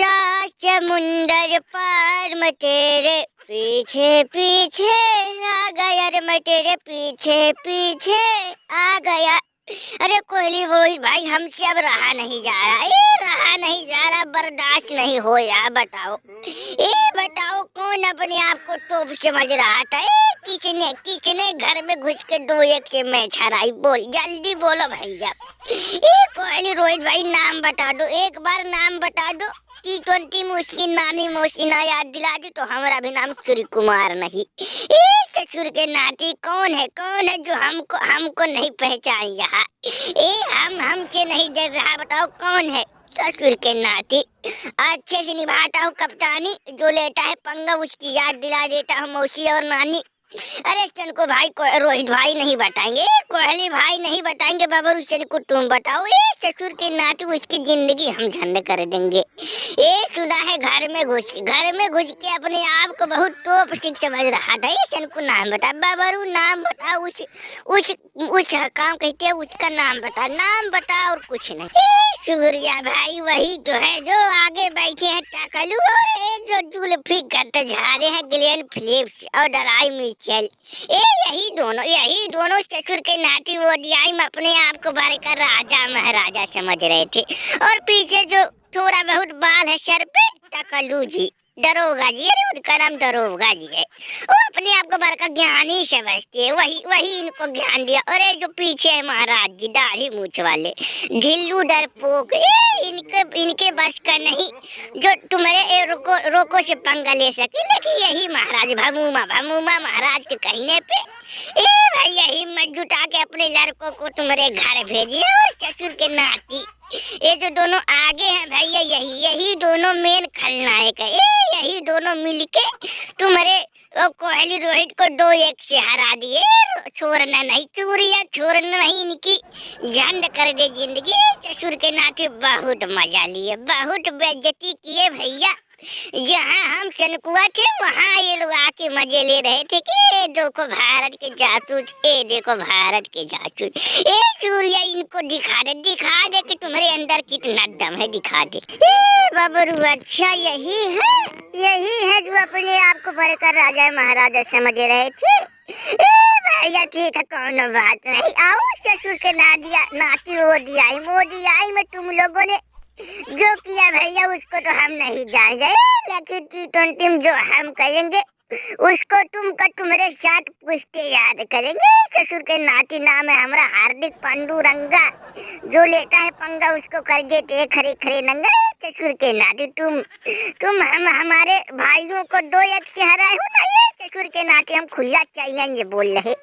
समुंदर पार मैं तेरे पीछे पीछे आ गया रे, मैं तेरे पीछे पीछे आ गया। अरे कोहली वही भाई, हमसे अब रहा नहीं जा रहा, रहा नहीं जा रहा, बर्दाश्त नहीं हो यार। बताओ बताओ कौन अपने आप को टॉप समझ रहा था? किसने किसने घर में घुस के 2-1 से मैच हराई? बोल जल्दी बोलो भैया। कोहली रोहित भाई नाम बता दो, एक बार नाम बता दो। T20 में उसकी नानी मौसी ना याद दिला दी तो हमारा भी नाम सूर्य कुमार नहीं। ससुर के नाती कौन है जो हमको हमको नहीं पहचान रहा? हमसे नहीं डर रहा, बताओ कौन है? ससुर के नाती अच्छे से निभाता हूँ कप्तानी, जो लेता है पंगा उसकी याद दिला देता हूँ मौसी और नानी। अरे चनको भाई को रोहित भाई नहीं बताएंगे, कोहली भाई नहीं बताएंगे, बाबर हुसैन को तुम बताओ। ससुर के नाते उसकी जिंदगी हम झंड कर देंगे। सुना है घर में घुस के अपने आप को बहुत टॉप सिख समझ रहा था। चनको नाम बता बाबरू, नाम बता, उस काम कहते हैं उसका नाम बता और कुछ नहीं। सूर्या भाई वही तो है जो आगे बैठे हैं टकलू, और जो जुल्फी कट झारे हैं ग्लेन फिलिप्स और डराई मिचेल। यही दोनों ससुर के नाती वो ओडीआई में अपने आप को भर कर राजा महाराजा समझ रहे थे, और पीछे जो थोड़ा बहुत बाल है सर पे, टकलू जी दरोगा जी, अरे उनका नाम दरोगा जी है, वो अपने आप को बड़का ज्ञानी समझते है, वही इनको ज्ञान दिया। अरे जो पीछे है महाराज जी दाढ़ी मूछ वाले ढिल्लू डरपोक, इनके बस का नहीं जो तुम्हारे रोको से पंगा ले सके। लेकिन यही महाराज भमूमा महाराज के कहने पे भैया हिम्मत जुटा के अपने लड़कों को तुम्हारे घर भेजिए। और ससुर के नाती ये जो दोनों आगे हैं भैया, यही दोनों मेन खलनायक है। यही दोनों मिलके तुम्हारे कोहली रोहित को 2-1 से हरा दिए। छोड़ना नहीं चूरिया, छोड़ना नहीं, इनकी झंड कर दे जिंदगी। ससुर के नाते बहुत मजा लिए, बहुत बेइज्जती किए भैया। जहाँ हम चनकुआ थे वहाँ ये लोग आके मजे ले रहे थे कि देखो भारत के जासूस, देखो भारत के जासूस। सूर्या इनको दिखा दे कि तुम्हारे अंदर कितना दम है, दिखा दे। बाबरू अच्छा यही है जो अपने आप को भरकर राजा महाराजा समझ रहे थे। भैया ठीक है, कौन बात नहीं। आओ ससुर के नाती ओडीआई में तुम लोगों ने जो किया भैया उसको तो हम नहीं जान गए, लेकिन T20 में जो हम करेंगे उसको तुम्हारे साथ पूछते याद करेंगे। ससुर के नाती नाम है हमारा हार्दिक पांडुरंगा, जो लेता है पंगा उसको कर देते खरे नंगा। ससुर के नाती तुम हमारे भाइयों को 2-1 से हराए हो ना। ये ससुर के नाते हम खुला चैलेंज बोल रहे,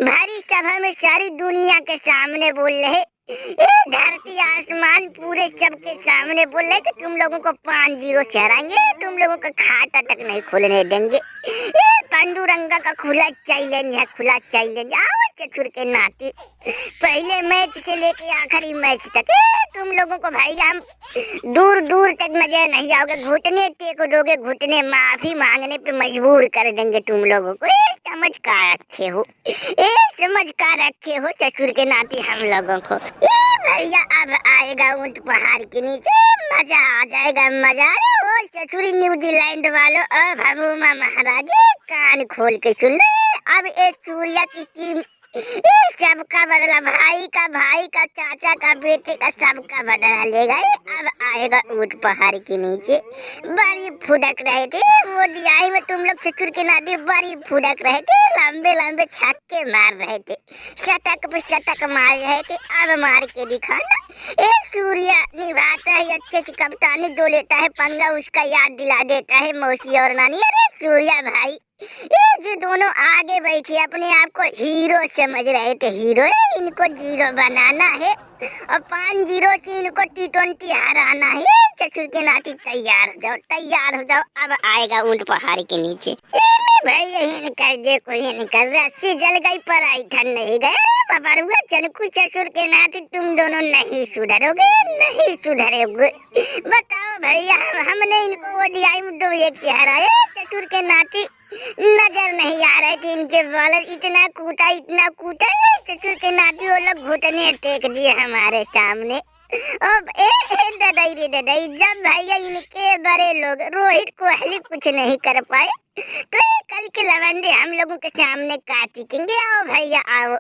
भारी सभा में सारी दुनिया के सामने बोल रहे, धरती आसमान पूरे सबके सामने बोल रहे कि तुम लोगों को 5-0 से हराएंगे, तुम लोगों का खाता तक नहीं खोलने देंगे। पांडुरंगा का खुला चैलेंज। आओ ससुर के नाती, पहले मैच से लेके आखिरी मैच तक तुम लोगों को भाई हम दूर तक नजर नहीं आओगे, घुटने टेक दोगे, घुटने माफी मांगने पे मजबूर कर देंगे तुम लोगों को। समझ का रखे हो ससुर के नाती हम लोगों को। भैया अब आएगा ऊंट पहाड़ के नीचे, मजा आ जाएगा मजा। वो ससुरी न्यूजीलैंड वालों और भभूमा महाराज कान खोल के सुन ले। अब एक सूर्या की टीम सबका बदला, भाई का चाचा का बेटे का सबका बदला लेगा। अब आएगा ऊंट पहाड़ के नीचे। बड़ी फुदक रहे थे वो ओडीआई में, तुम लोग ससुर के नाते बड़ी फुदक रहे थे, लंबे छक्के मार रहे थे, शतक पे शतक मार रहे थे। अब मार के दिखाना। सूर्या निभाता है अच्छे से कप्तानी, जो लेता है पंगा उसका याद दिला देता है मौसी और नानी। अरे सूर्या भाई जो दोनों आगे बैठे अपने आप को हीरो समझ रहे थे, हीरो इनको 0 बनाना है और 5-0 से इनको T20 हराना है। ससुर के नाती तैयार हो जाओ। अब आएगा ऊंट पहाड़ के नीचे। भाई यही कर रस्सी जल गई पर आई ठन नहीं गए। बाबा चनकू ससुर के नाती तुम दोनों नहीं सुधरोगे। बताओ भैया, हमने इनको ओडीआई में 2-1 से हराया। ससुर के नाती नजर नहीं आ रहे थे इनके बॉलर, इतना कूटा। ससुर के नाती वो लोग घुटने टेक दिए हमारे सामने। अब ददाई रे ददाई, जब भैया इनके बड़े लोग रोहित कोहली कुछ नहीं कर पाए तो ये कल के लवंडे हम लोगों के सामने काटेंगे। आओ भैया आओ,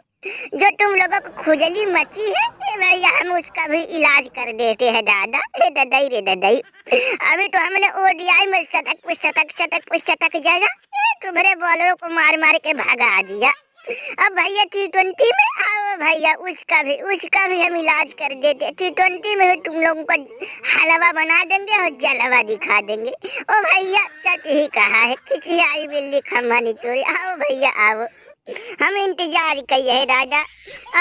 जो तुम लोगों को खुजली मची है ये भैया हम उसका भी इलाज कर देते हैं दादा। हे ददाई रे ददाई, अभी तो हमने ओडीआई में शतक जाया, तुम्हारे बॉलरों को मार मार के भगा दिया। अब भैया T20 में आओ भैया, उसका भी हम इलाज कर देते। T20 में भी तुम लोगों को हलवा बना देंगे और जलवा दिखा देंगे। ओ भैया सच ही कहा है, किसी आई बिल्ली खम्मा नहीं चोरी। आओ भैया आओ, हम इंतजार किए है राजा।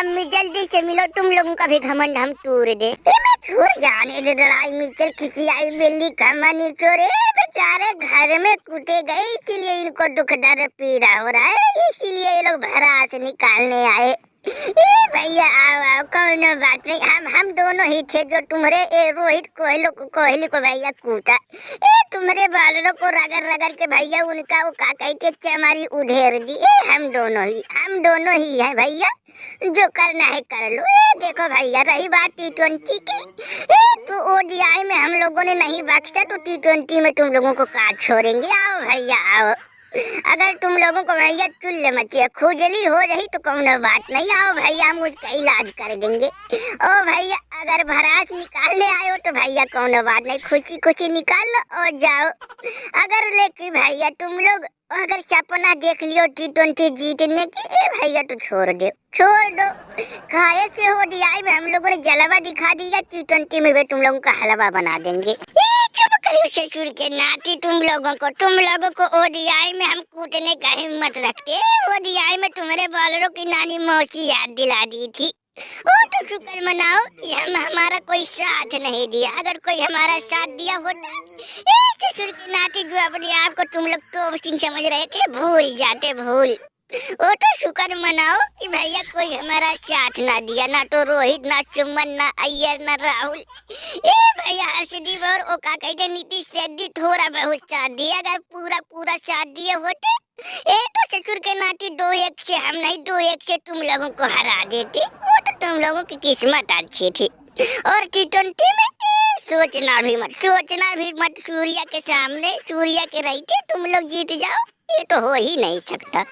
अम्मी जल्दी से मिलो, तुम लोगों का भी घमंड हम तोड़ दे। मैं छोड़ जाने दे लड़ाई मिचल, किसी आई बिल्ली खम्मा नहीं चोरे। बेचारे घर में कूटे गए, इसीलिए इनको दुख दर्द पीड़ा हो रहा है, इसीलिए ये लोग भड़ास निकालने आए। भैया आओ आओ, कोई बात नहीं, हम दोनों ही थे जो तुम्हारे रोहित कोहली को भैया कूटा। तुम्हारे बालों को रगड़ रगड़ के भैया उनका वो का कहते चमारी उधेर दी। हम दोनों ही है भैया, जो करना है कर लो। देखो भैया, रही बात T20 की, तो ओडीआई में हम लोगों ने नहीं बख्शा तो T20 में तुम लोगों को का छोड़ेंगे। आओ भैया आओ, अगर तुम लोगों को भैया चुल्ल मची खुजली हो रही तो कोनो बात नहीं, आओ भैया हम उसका इलाज कर देंगे। ओ भैया अगर भड़ास निकालने आए हो तो भैया कोनो बात नहीं, खुशी खुशी निकाल लो और जाओ। अगर लेकिन भैया तुम लोग अगर सपना देख लियो T20 जीतने की, भैया तो छोड़ दो। खाए से हो ओडीआई में हम लोगों ने जलवा दिखा दिया, T20 में भी तुम लोगों का हलवा बना देंगे। चुप करियो ससुर के नाती, तुम लोगों को ओडीआई में हम कूटने का हिम्मत रखते। ओडीआई में तुम्हारे बॉलरों की नानी मौसी याद दिला दी थी। ओ तो शुक्र मनाओ कि हमारा कोई साथ नहीं दिया, अगर कोई हमारा साथ दिया होता ससुर की नाती, जो अपने आप को तुम लोग तो सिंह समझ रहे थे, भूल जाते। वो तो शुक्र मनाओ कि भैया कोई हमारा साथ ना दिया, ना तो रोहित, ना सुमन, ना अय्यर, ना राहुल। भैया हर्षदीप और ओ का कहते नीतीश रेड्डी थोड़ा बहुत साथ दिया, अगर पूरा साथ दिए होते तो ससुर के नाती 2-1 से हम नहीं 2-1 से तुम लोगों को हरा देते। वो तो तुम लोगों की किस्मत अच्छी थी। और T20 में सोचना भी मत, सूर्या के सामने, सूर्या के रहते तुम लोग जीत जाओ, ये तो हो ही नहीं सकता।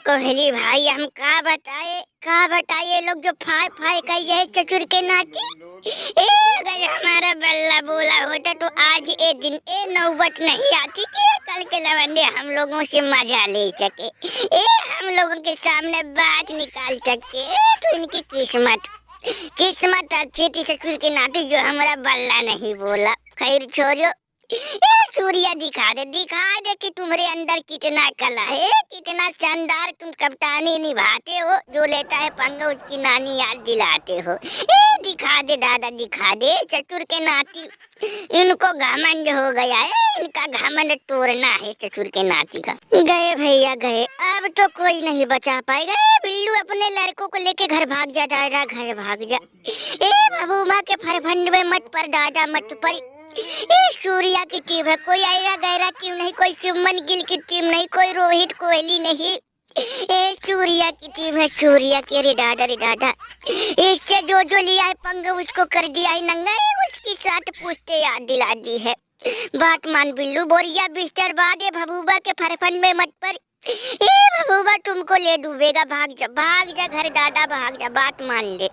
कोहली भाई हम का बताए लोग जो फाय का ये ससुर के नाती। अगर हमारा बल्ला बोला होता तो आज ये दिन नौबत नहीं आती कि कल के लवंडे हम लोगों से मजा ले सके, हम लोगों के सामने बात निकाल सके। तो इनकी किस्मत अच्छी थी ससुर के नाती, जो हमारा बल्ला नहीं बोला। खैर छोड़ो, सूर्या दिखा दे कि तुम्हारे अंदर कितना कला है, कितना शानदार तुम कप्तानी निभाते हो, जो लेता है पंगा उसकी नानी याद दिलाते हो। दिखा दे दादा, दिखा दे ससुर के नाती, इनको घमंड हो गया है, इनका घमंड तोड़ना है ससुर के नाती का। गए भैया गए, अब तो कोई नहीं बचा पाएगा। बिल्लू अपने लड़कों को लेके घर भाग जा दादा, घर भाग जा। बबूमा के फरफंड में मत पर दादा, मत पर। सूर्या की टीम है, कोई आयरा गैरा टीम नहीं, कोई सुमन गिल की टीम नहीं, कोई रोहित कोहली नहीं। सूर्या की टीम है, सूर्या की। रे दादा इससे जो लिया है पंगा उसको कर दिया है नंगा, उसकी साथ पूछते याद दिला दी है। बात मान बिल्लू, बोरिया बिस्तर बादे भबूबा के फरफन में मत पर। भबूबा तुमको ले डूबेगा, भाग जा घर दादा, भाग जा, बात मान ले।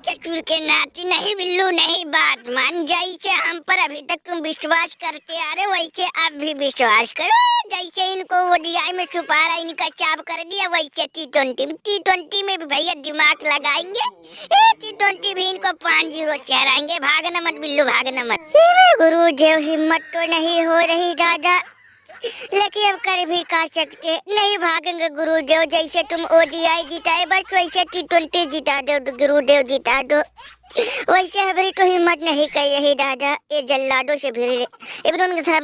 ससुर के नाती नहीं बिल्लू नहीं, बात मान। जैसे हम पर अभी तक तुम विश्वास करते आ रहे वैसे अब भी विश्वास करो। जैसे इनको ओडीआई में छुपारा इनका चाप कर दिया, वैसे T20 में भी भैया दिमाग लगाएंगे। T20 भी इनको 5-0 से हराएंगे। भागना मत बिल्लू, भागना मत। गुरुदेव हिम्मत तो नहीं हो रही दादा, लेकिन अब कर भी का सकते, नहीं भागेंगे गुरुदेव। जैसे तुम ओडीआई जिताए बस वैसे T20 जिता दो गुरुदेव, जिता दो। वैसे हमारी तो हिम्मत नहीं कर रही दादा, ये जल्लादों से भिड़ रहे।